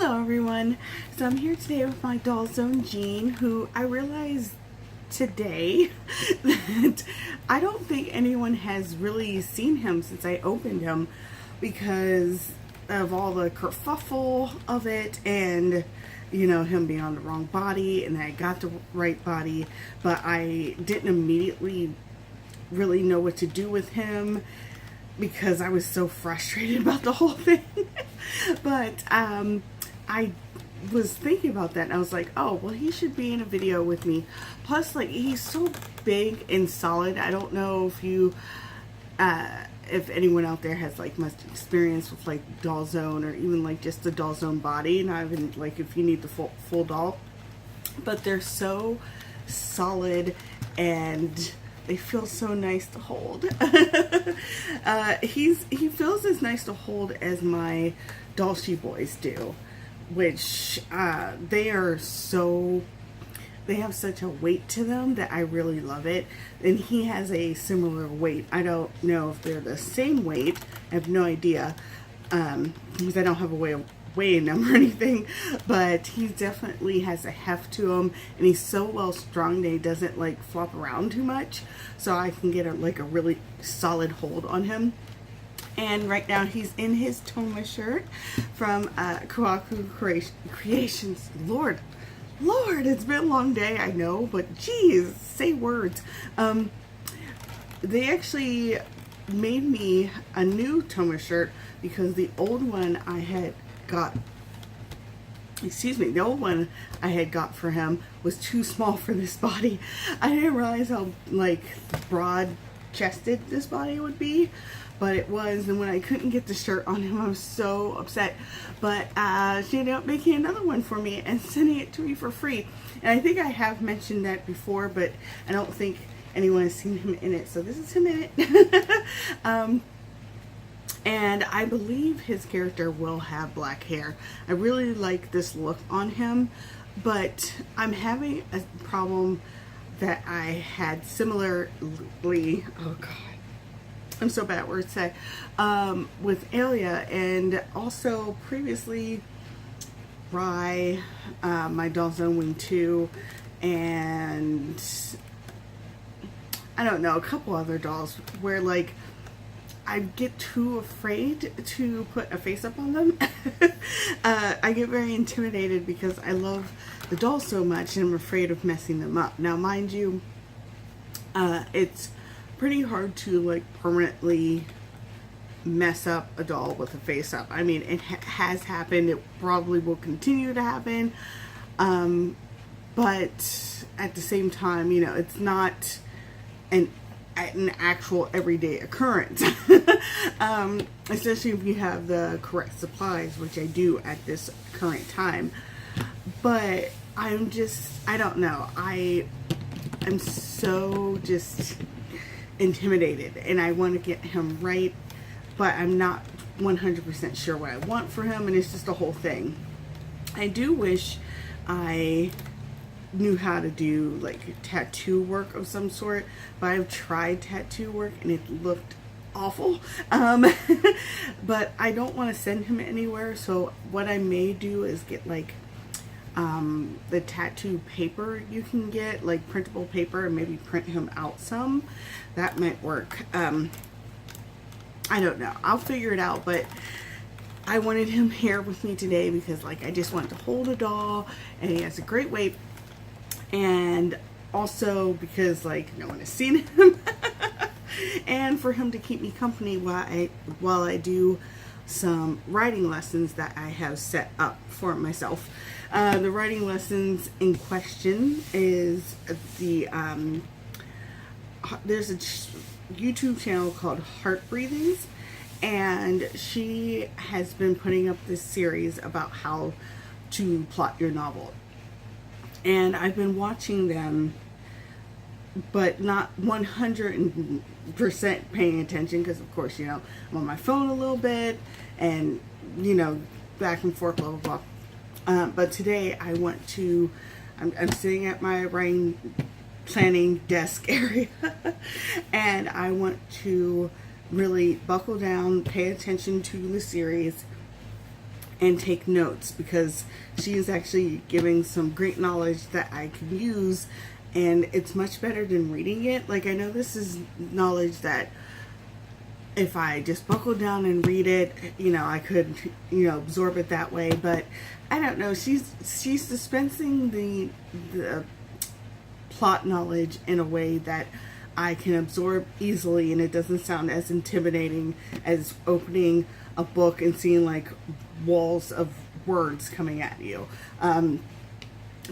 Hello everyone. So I'm here today with my Doll Zone Jean, who I realized today that I don't think anyone has really seen him since I opened him because of all the kerfuffle of it and him being on the wrong body, and I got the right body, but I didn't immediately really know what to do with him because I was so frustrated about the whole thing. But I was thinking about that and I was like, oh, well, he should be in a video with me. Plus, like, he's so big and solid. I don't know if you, if anyone out there has like much experience with like Doll Zone or even like just the Doll Zone body, not even like if you need the full doll, but they're so solid and they feel so nice to hold. He feels as nice to hold as my Dolce boys do, which they have such a weight to them that I really love it. And he has a similar weight. I don't know if they're the same weight. I have no idea, because I don't have a way of weighing him or anything, but he definitely has a heft to him, and he's so well strung that he doesn't like flop around too much, so I can get a really solid hold on him. And right now he's in his Toma shirt from Kawaku Creations. Lord, it's been a long day, I know, but geez, say words. They actually made me a new Toma shirt because the old one I had got, the old one I had got for him was too small for this body. I didn't realize how like broad chested this body would be, but it was. And when I couldn't get the shirt on him, I was so upset. But she ended up making another one for me and sending it to me for free. And I think I have mentioned that before, but I don't think anyone has seen him in it, so this is him in it. And I believe his character will have black hair. I really like this look on him, but I'm having a problem that I had similarly, oh god, I'm so bad at words to say, with Alia, and also previously Rye, my Doll Zone Wing 2, and I don't know, a couple other dolls where like I get too afraid to put a face up on them. I get very intimidated because I love the dolls so much and I'm afraid of messing them up. Now, mind you, it's pretty hard to like permanently mess up a doll with a face up. I mean, it has happened. It probably will continue to happen. But at the same time, it's not an actual everyday occurrence. Especially if you have the correct supplies, which I do at this current time. But I don't know, I'm so just intimidated and I want to get him right, but I'm not 100% sure what I want for him, and it's just a whole thing. I do wish I knew how to do like tattoo work of some sort, but I've tried tattoo work and it looked awful. But I don't want to send him anywhere, so what I may do is get like the tattoo paper you can get, like printable paper, and maybe print him out some. That might work. I don't know, I'll figure it out, but I wanted him here with me today because like I just want to hold a doll, and he has a great weight. And also because like no one has seen him, and for him to keep me company while I do some writing lessons that I have set up for myself. The writing lessons in question is there's a YouTube channel called Heart Breathings, and she has been putting up this series about how to plot your novel. And I've been watching them, but not 100% paying attention because, of course, I'm on my phone a little bit and, back and forth, blah, blah, blah. But today I want to, I'm sitting at my writing planning desk area and I want to really buckle down, pay attention to the series, and take notes, because she is actually giving some great knowledge that I can use, and it's much better than reading it. Like, I know this is knowledge that if I just buckle down and read it, you know, I could, you know, absorb it that way. But I don't know. She's dispensing the plot knowledge in a way that I can absorb easily, and it doesn't sound as intimidating as opening a book and seeing like walls of words coming at you.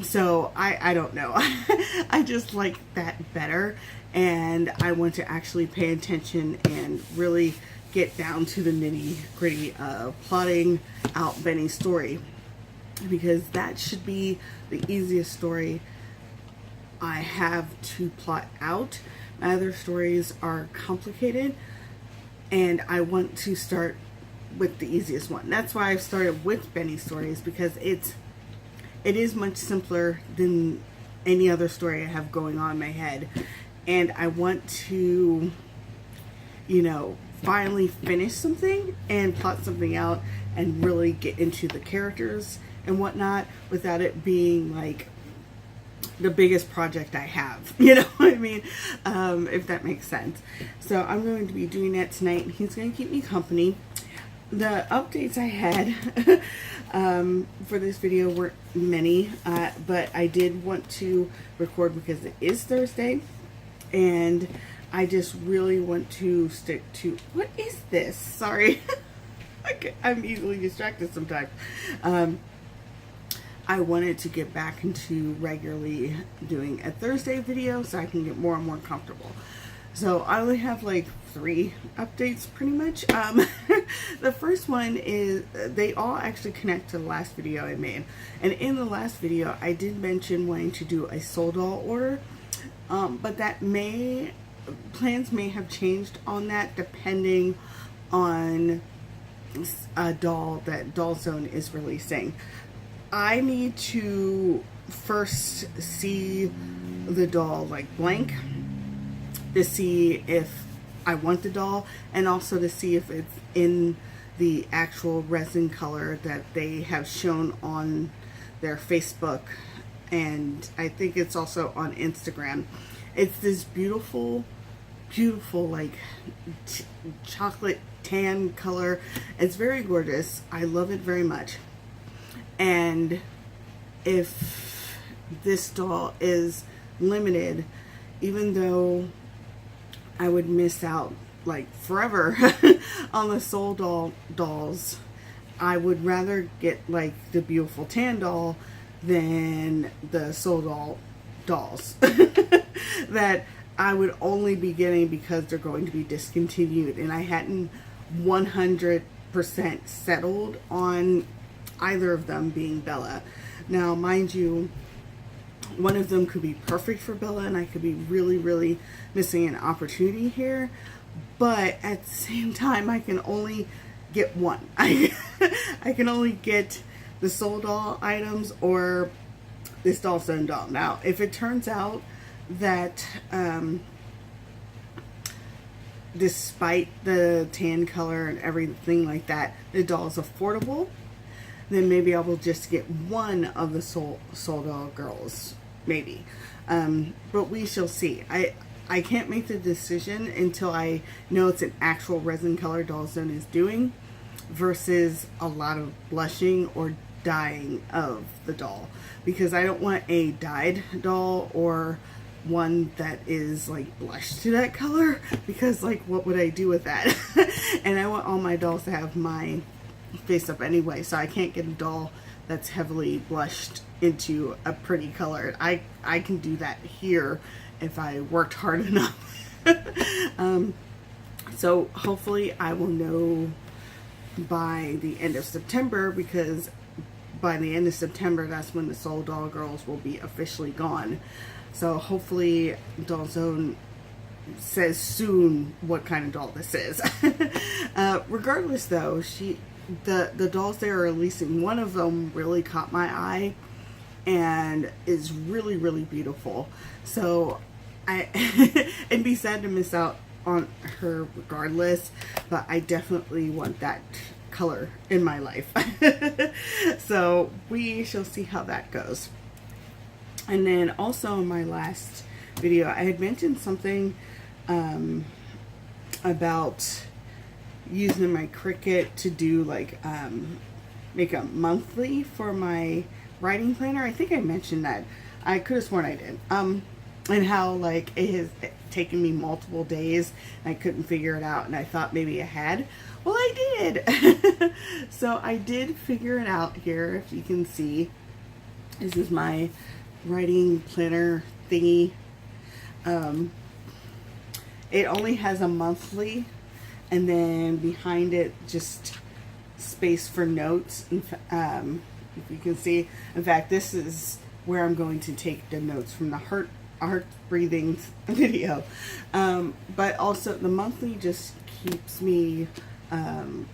So I don't know. I just like that better, and I want to actually pay attention and really get down to the nitty gritty of plotting out Benny's story, because that should be the easiest story I have to plot out. My other stories are complicated, and I want to start with the easiest one. That's why I've started with Benny's stories, because it is much simpler than any other story I have going on in my head. And I want to, you know, finally finish something and plot something out and really get into the characters and whatnot without it being like the biggest project I have. You know what I mean? If that makes sense. So I'm going to be doing that tonight. He's going to keep me company. The updates I had for this video weren't many, but I did want to record because it is Thursday, and I just really want to stick to, what is this? Sorry. I'm easily distracted sometimes. I wanted to get back into regularly doing a Thursday video so I can get more and more comfortable. So I only have like 3 updates pretty much. The first one is, they all actually connect to the last video I made. And in the last video, I did mention wanting to do a soul doll order. But plans may have changed on that depending on a doll that Doll Zone is releasing. I need to first see the doll like blank to see if I want the doll, and also to see if it's in the actual resin color that they have shown on their Facebook, and I think it's also on Instagram. It's this beautiful like chocolate tan color. It's very gorgeous. I love it very much. And if this doll is limited, even though I would miss out like forever on the soul dolls, I would rather get like the beautiful tan doll than the soul dolls that I would only be getting because they're going to be discontinued, and I hadn't 100% settled on either of them being Bella. Now, mind you, one of them could be perfect for Bella, and I could be really missing an opportunity here. But at the same time, I can only get one. I can only get the soul doll items or this Doll Zone doll. Now, if it turns out that despite the tan color and everything like that, the doll is affordable, then maybe I will just get one of the soul doll girls, maybe. But we shall see. I can't make the decision until I know it's an actual resin color Doll Zone is doing versus a lot of blushing or dyeing of the doll, because I don't want a dyed doll or one that is like blushed to that color, because like what would I do with that? And I want all my dolls to have my face up anyway, so I can't get a doll that's heavily blushed into a pretty color. I can do that here if I worked hard enough. So hopefully I will know by the end of September, because by the end of September, that's when the soul doll girls will be officially gone. So hopefully Doll Zone says soon what kind of doll this is. Regardless though, the dolls they are releasing, one of them really caught my eye and is really beautiful. So it'd be sad to miss out on her regardless, but I definitely want that color in my life. So we shall see how that goes. And then also in my last video, I had mentioned something about using my Cricut to do like make a monthly for my writing planner. I think I mentioned that. I could have sworn I did. And how like it has taken me multiple days and I couldn't figure it out, and I thought maybe I had. Well, I did. So I did figure it out here. If you can see, this is my writing planner thingy. It only has a monthly, and then behind it just space for notes. If you can see, in fact, this is where I'm going to take the notes from the heart breathing video. But also the monthly just keeps me on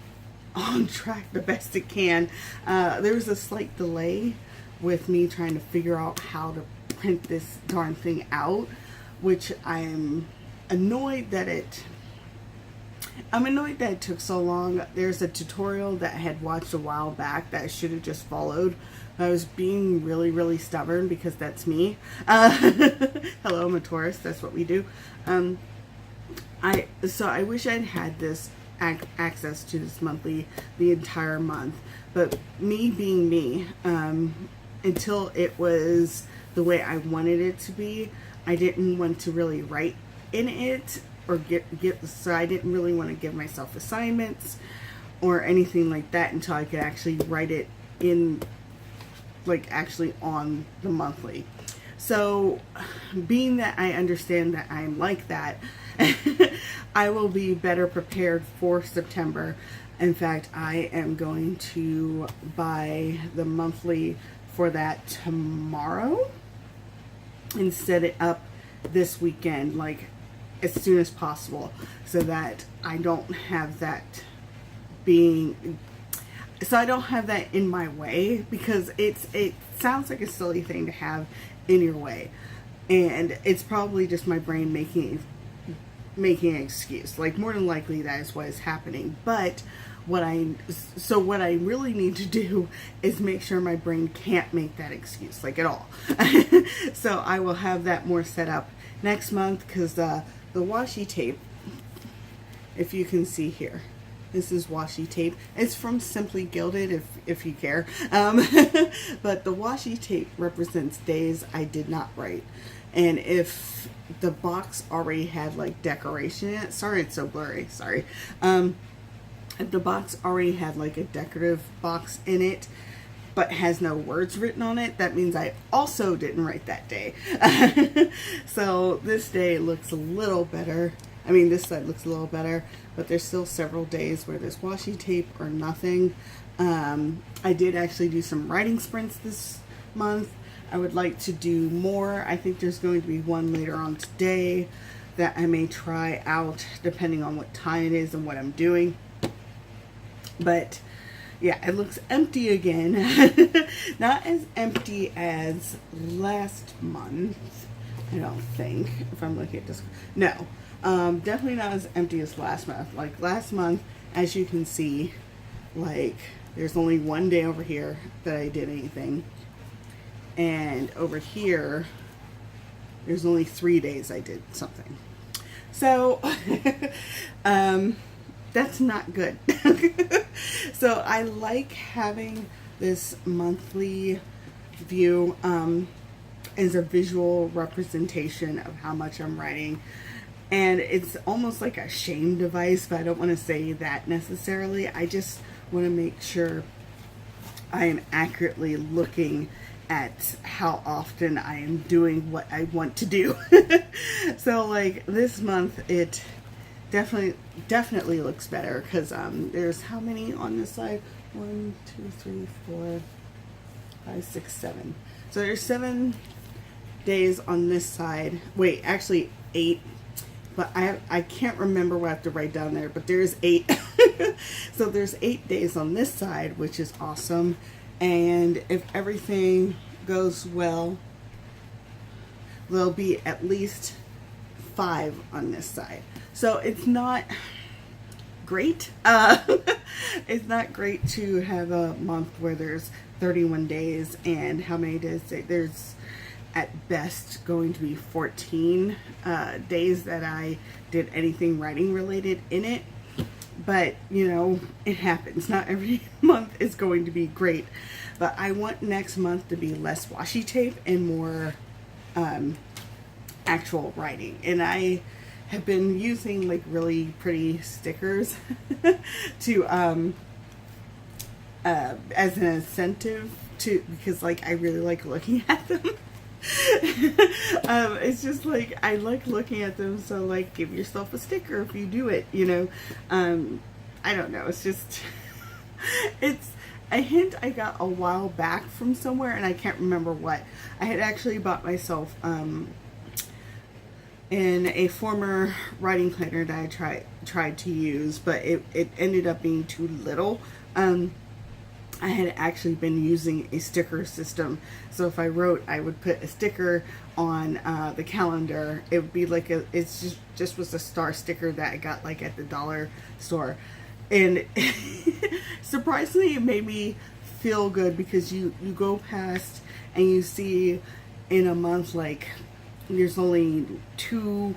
track the best it can. There was a slight delay with me trying to figure out how to print this darn thing out, which I'm annoyed that it took so long. There's a tutorial that I had watched a while back that I should have just followed. I was being really, really stubborn because that's me. Hello, I'm a Taurus. That's what we do. So I wish I'd had this access to this monthly the entire month. But me being me, until it was the way I wanted it to be, I didn't want to really write in it or so I didn't really want to give myself assignments or anything like that until I could actually write it in, like actually on the monthly. So being that I understand that I'm like that, I will be better prepared for September. In fact, I am going to buy the monthly for that tomorrow and set it up this weekend, like as soon as possible, so that I don't have that in my way, because it sounds like a silly thing to have in your way, and it's probably just my brain making an excuse. Like, more than likely that is what is happening. But what I really need to do is make sure my brain can't make that excuse, like, at all. So I will have that more set up next month, because the washi tape, if you can see here, this is washi tape. It's from Simply Gilded, if you care. But the washi tape represents days I did not write. And if the box already had like decoration in it, sorry it's so blurry, sorry. If the box already had like a decorative box in it, but has no words written on it, that means I also didn't write that day. So this day looks a little better. I mean, this side looks a little better, but there's still several days where there's washi tape or nothing. I did actually do some writing sprints this month. I would like to do more. I think there's going to be one later on today that I may try out, depending on what time it is and what I'm doing. But yeah, it looks empty again. Not as empty as last month, I don't think, if I'm looking at this. No, definitely not as empty as last month. Like last month, as you can see, like there's only one day over here that I did anything. And over here, there's only 3 days I did something. So, that's not good. So I like having this monthly view as a visual representation of how much I'm writing. And it's almost like a shame device, but I don't want to say that necessarily. I just want to make sure I am accurately looking at how often I am doing what I want to do. So like this month, it definitely looks better, because there's how many on this side? 1, 2, 3, 4, 5, 6, 7. So there's 7 days on this side. Wait, actually 8. But I can't remember what I have to write down there, but there's 8. So there's 8 days on this side, which is awesome. And if everything goes well, there'll be at least 5 on this side. So it's not great. It's not great to have a month where there's 31 days, and how many days? There's at best going to be 14 days that I did anything writing related in it. But, you know, it happens. Not every month is going to be great. But I want next month to be less washi tape and more actual writing. And I have been using like really pretty stickers to as an incentive to, because like I really like looking at them. It's just like I like looking at them, so like give yourself a sticker if you do it, you know. I don't know, it's just it's a hint I got a while back from somewhere, and I can't remember what. I had actually bought myself in a former writing planner that I tried to use, but it ended up being too little. I had actually been using a sticker system, so if I wrote, I would put a sticker on the calendar. It would be like it's just was a star sticker that I got like at the dollar store, and surprisingly it made me feel good, because you go past and you see in a month like there's only 2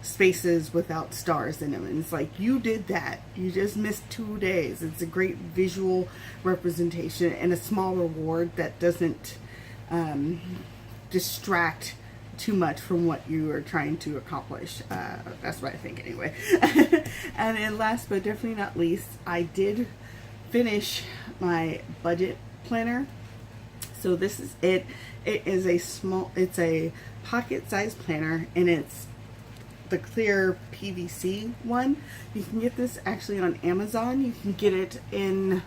spaces without stars in them, and it's like, you did that, you just missed 2 days. It's a great visual representation and a small reward that doesn't distract too much from what you are trying to accomplish. That's what I think anyway. And then last but definitely not least, I did finish my budget planner. So this is it. It is it's a pocket size planner, and it's the clear PVC one. You can get this actually on Amazon. You can get it in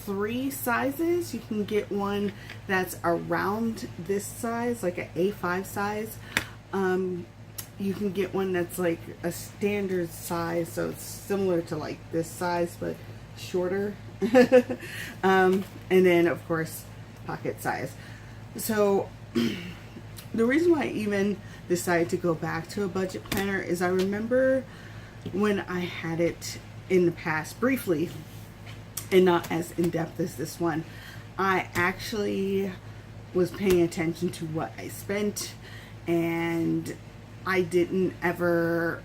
3 sizes. You can get one that's around this size, like an A5 size. You can get one that's like a standard size, so it's similar to like this size but shorter. And then of course pocket size. So the reason why I even decided to go back to a budget planner is I remember when I had it in the past briefly, and not as in-depth as this one, I actually was paying attention to what I spent, and I didn't ever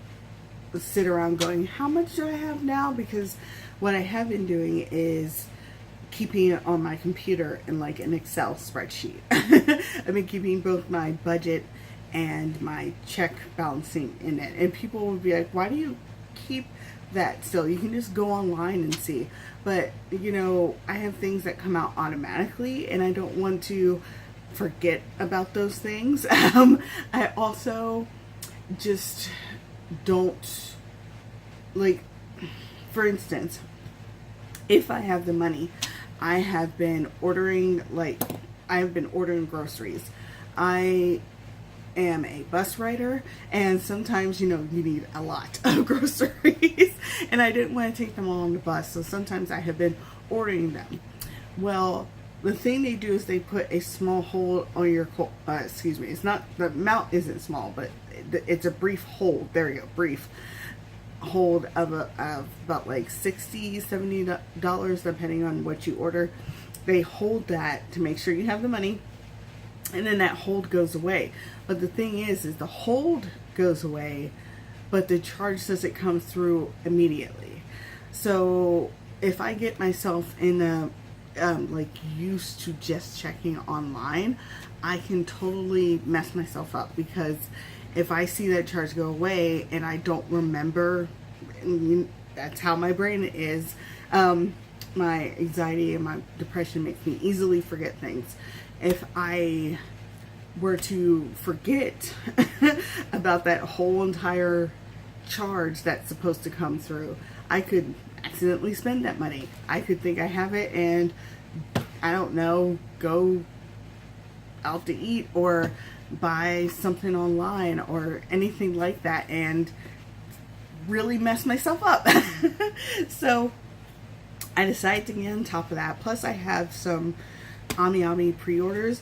sit around going, how much do I have now? Because what I have been doing is keeping it on my computer in like an Excel spreadsheet. I've been keeping both my budget and my check balancing in it. And people would be like, why do you keep that still? You can just go online and see. But, you know, I have things that come out automatically, and I don't want to forget about those things. I also just don't, like, for instance, if I have the money, I have been ordering, groceries. I am a bus rider, and sometimes, you know, you need a lot of groceries, and I didn't want to take them all on the bus, so sometimes I have been ordering them. Well, the thing they do is they put a small hold on your, it's not, the amount isn't small, but it's a brief hold, there you go, brief hold of about like $60-$70 depending on what you order. They hold that to make sure you have the money, and then that hold goes away. But the thing is the hold goes away, but the charge doesn't come through immediately. So if I get myself in a like used to just checking online, I can totally mess myself up, because if I see that charge go away and I don't remember, that's how my brain is. My anxiety and my depression makes me easily forget things. If I were to forget about that whole entire charge that's supposed to come through, I could accidentally spend that money. I could think I have it and, I don't know, go out to eat or buy something online or anything like that and really mess myself up. So I decided to get on top of that. Plus I have some AmiAmi pre-orders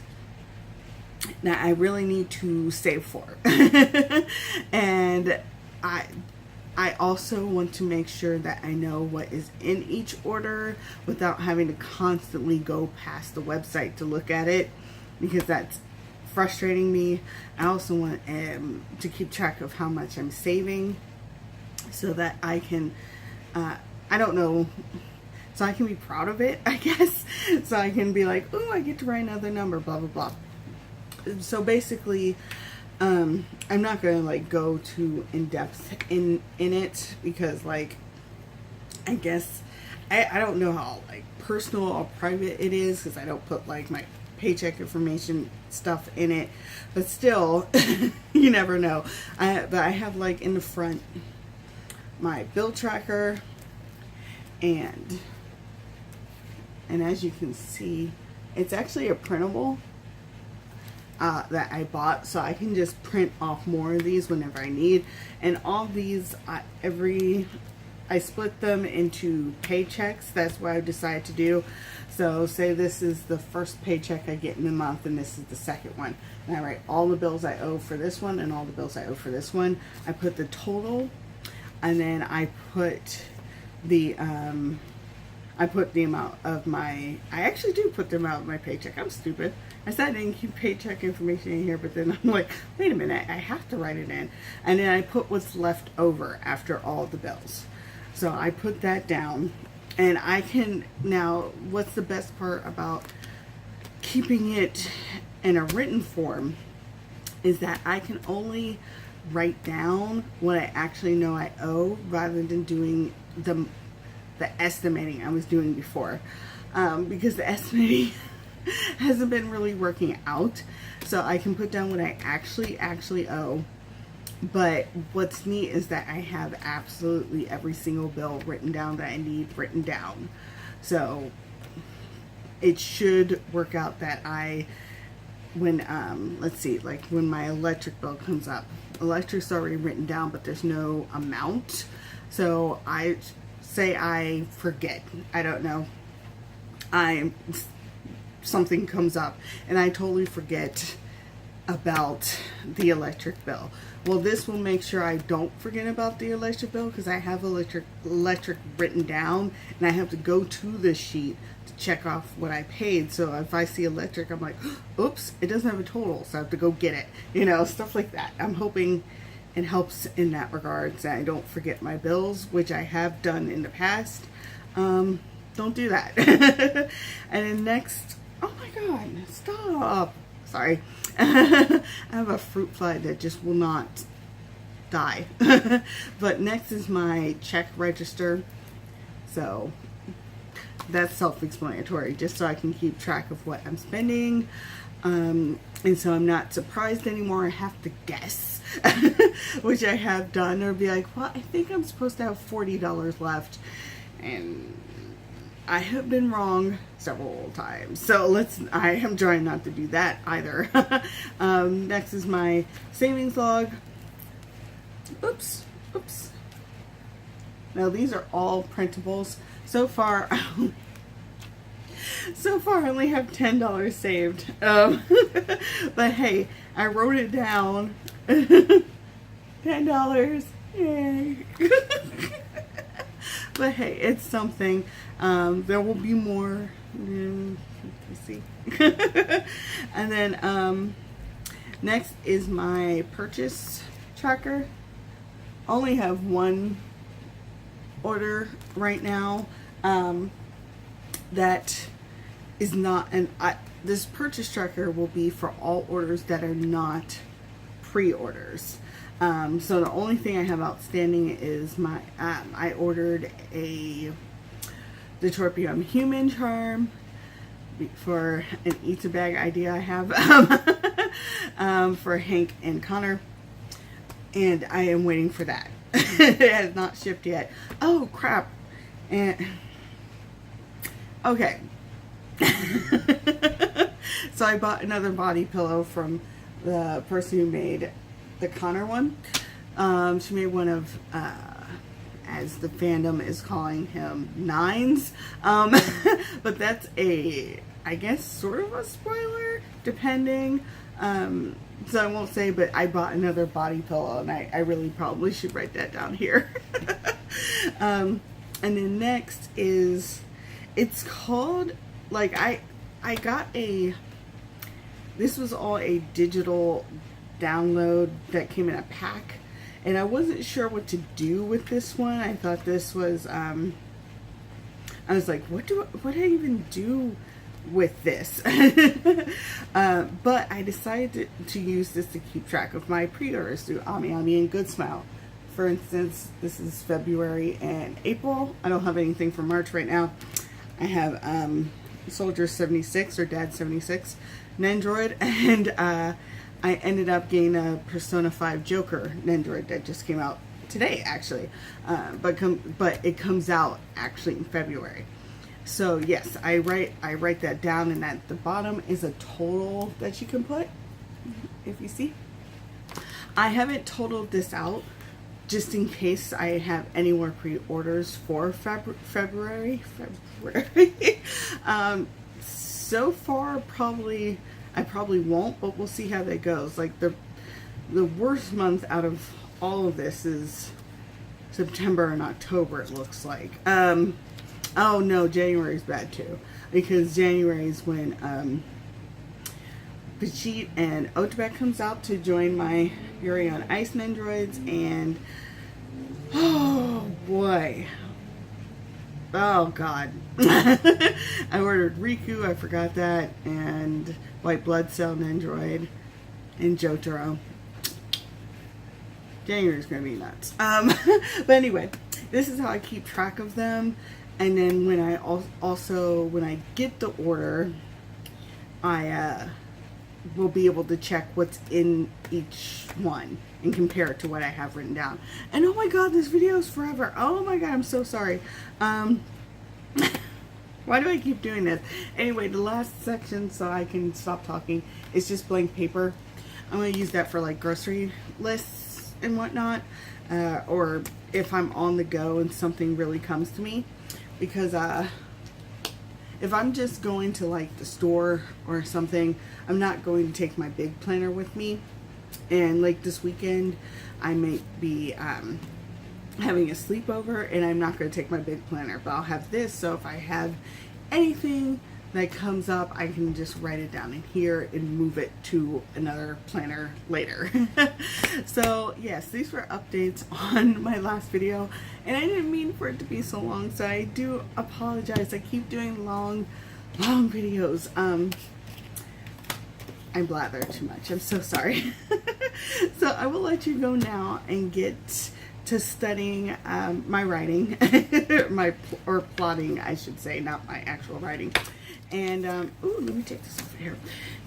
that I really need to save for. And I also want to make sure that I know what is in each order without having to constantly go past the website to look at it, because that's frustrating me. I also want to keep track of how much I'm saving so that I can, I don't know, so I can be proud of it, I guess. So I can be like, oh, I get to write another number, blah, blah, blah. So basically, I'm not going to like go too in depth in it, because like, I guess, I don't know how like personal or private it is, because I don't put like my paycheck information stuff in it, but still, you never know. But I have like in the front my bill tracker, and as you can see, it's actually a printable that I bought, so I can just print off more of these whenever I need. And all these, I split them into paychecks. That's what I decided to do. So say this is the first paycheck I get in the month, and this is the second one. And I write all the bills I owe for this one and all the bills I owe for this one. I put the total, and then I put the amount of my, I actually do put the amount of my paycheck. I'm stupid. I said I didn't keep paycheck information in here, but then I'm like, wait a minute, I have to write it in. And then I put what's left over after all the bills. So I put that down, and I can, now what's the best part about keeping it in a written form is that I can only write down what I actually know I owe, rather than doing the estimating I was doing before, because the estimating hasn't been really working out. So I can put down what I actually owe. But what's neat is that I have absolutely every single bill written down that I need written down. So it should work out that when let's see, like when my electric bill comes up, electric's already written down, but there's no amount. So I say I forget, I don't know, something comes up and I totally forget about the electric bill. Well, this will make sure I don't forget about the electric bill, because I have electric written down, and I have to go to this sheet to check off what I paid. So if I see electric, I'm like, oops, it doesn't have a total, so I have to go get it, you know, stuff like that. I'm hoping it helps in that regard, so I don't forget my bills, which I have done in the past. Don't do that. And then next, oh my god, stop. Sorry. I have a fruit fly that just will not die. But next is my check register. So that's self-explanatory, just so I can keep track of what I'm spending. And so I'm not surprised anymore. I have to guess, which I have done, or be like, well, I think I'm supposed to have $40 left. And I have been wrong several times. So I am trying not to do that either. Next is my savings log. Oops. Now these are all printables. So far I only have $10 saved. But hey, I wrote it down. $10. Yay. But hey, it's something. There will be more. Let's see. And then next is my purchase tracker. Only have one order right now that is not this purchase tracker will be for all orders that are not pre-orders. So the only thing I have outstanding is my I ordered the Torpium Human Charm for an Eat a Bag idea I have for Hank and Connor, and I am waiting for that. It has not shipped yet. Oh crap. And okay. So I bought another body pillow from the person who made the Connor one. She made one of as the fandom is calling him, Nines. But that's I guess sort of a spoiler, depending. So I won't say, but I bought another body pillow, and I really probably should write that down here. And then next is, it's called, like, I got this was all a digital download that came in a pack, and I wasn't sure what to do with this one. I thought this was, I was like, what do I even do with this? But I decided to use this to keep track of my pre-orders through AmiAmi and Good Smile. For instance, this is February and April. I don't have anything for March right now. I have Soldier 76 or Dad 76 Nendoroid, and I ended up getting a Persona 5 Joker Nendoroid that just came out today, actually. But it comes out actually in February. So yes, I write that down, and at the bottom is a total that you can put, if you see. I haven't totaled this out just in case I have any more pre-orders for February. So far, I probably won't, but we'll see how that goes. Like, the worst month out of all of this is September and October, it looks like. Oh no, January's bad too, because January is when Vegeta and Otobek comes out to join my Yuri on Ice Nendoroids, and oh boy, oh god. I ordered Riku, I forgot that, and White Blood Cell Nendoroid, and Jotaro. January's gonna be nuts. But anyway, this is how I keep track of them. And then when I when I get the order, I will be able to check what's in each one and compare it to what I have written down. And oh my god, this video is forever. Oh my god, I'm so sorry. Why do I keep doing this? Anyway, the last section, so I can stop talking, is just blank paper. I'm going to use that for like grocery lists and whatnot, or if I'm on the go and something really comes to me. Because if I'm just going to like the store or something, I'm not going to take my big planner with me. And like this weekend, I may be having a sleepover, and I'm not going to take my big planner, but I'll have this, so if I have anything that comes up, I can just write it down in here and move it to another planner later. So yes, these were updates on my last video, and I didn't mean for it to be so long, so I do apologize. I keep doing long videos. I blather too much, I'm so sorry. So I will let you go now and get to studying my writing, or plotting, I should say, not my actual writing. And ooh, let me take this over here.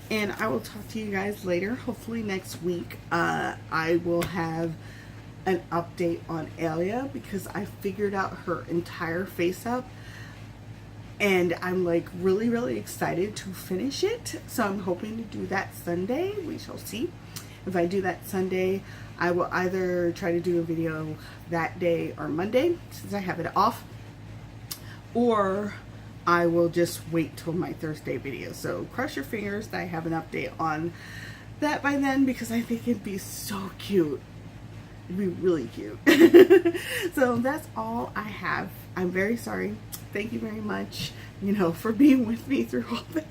And I will talk to you guys later. Hopefully next week, I will have an update on Alia, because I figured out her entire face up, and I'm like really excited to finish it. So I'm hoping to do that Sunday. We shall see. If I do that Sunday, I will either try to do a video that day or Monday, since I have it off, or I will just wait till my Thursday video. So cross your fingers that I have an update on that by then, because I think it'd be so cute. It'd be really cute. So that's all I have. I'm very sorry. Thank you very much, for being with me through all this.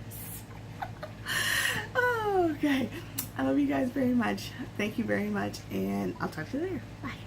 Oh, okay. I love you guys very much. Thank you very much, and I'll talk to you later. Bye.